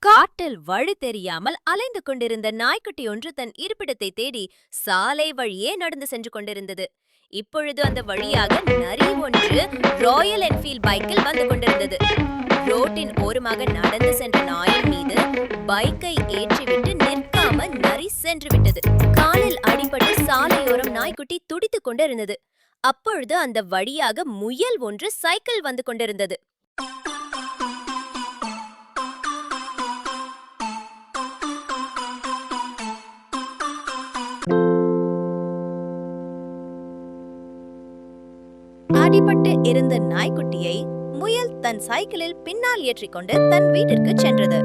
காட்டில் வழி தெரியாமல் அலைந்து கொண்டிருந்த நாய்க்குட்டி ஒன்று தன் இருப்பிடத்தை தேடி சாலை வழியே நடந்து சென்று கொண்டிருந்தது. இப்பொழுது அந்த வழியாக நரி ஒன்று ராயல் என்ஃபீல்ட் பைக்கில் வந்து கொண்டிருந்தது. ரோட்டின் ஓரமாக நடந்து சென்ற நாயின் மீது பைக்கை ஏற்றிவிட்டு நிற்காம நரி சென்று விட்டது. காலில் அடிபட்டு சாலையோரம் நாய்க்குட்டி துடித்துக் கொண்டிருந்தது. அப்பொழுது அந்த வழியாக முயல் ஒன்று சைக்கிள் வந்து கொண்டிருந்தது. அடிபட்டு இருந்த நாய்க்குட்டியை முயல் தன் சைக்கிளில் பின்னால் ஏற்றிக்கொண்டு தன் வீட்டிற்கு சென்றது.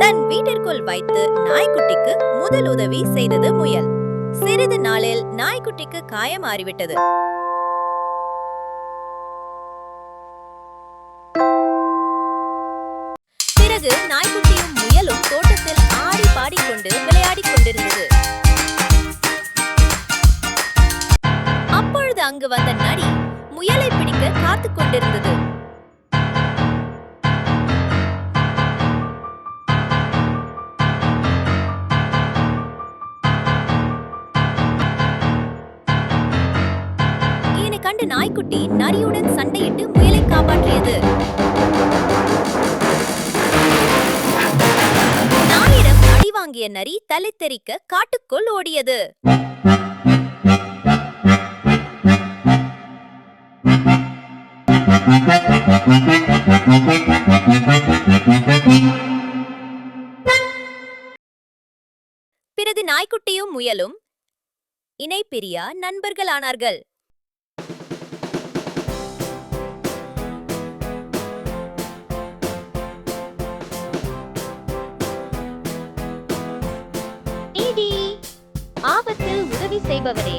தன் வீட்டிற்குள் வைத்து நாய்க்குட்டிக்கு முதல் உதவி செய்தது முயல். சிறிது நாளில் நாய்க்குட்டிக்கு காயம் ஆறிவிட்டது. பிறகு நாய்க்குட்டியும் முயலும் தோட்டத்தில் ஆடி பாடிக்கொண்டு விளையாடிக் கொண்டிருந்தது. அப்பொழுது அங்கு வந்த நரி முயலை பிடிக்க காத்துக் கொண்டிருந்தது. இதனை கண்டு நாய்க்குட்டி நரியுடன் சண்டையிட்டு முயலை காப்பாற்றியது. நாயிடம் அடி வாங்கிய நரி தலை தெறிக்க காட்டுக்குள் ஓடியது. பிறகு நாய்க்குட்டியும் முயலும் இணை பிரியா நண்பர்களானார்கள். ஆபத்தில் உதவி செய்பவரே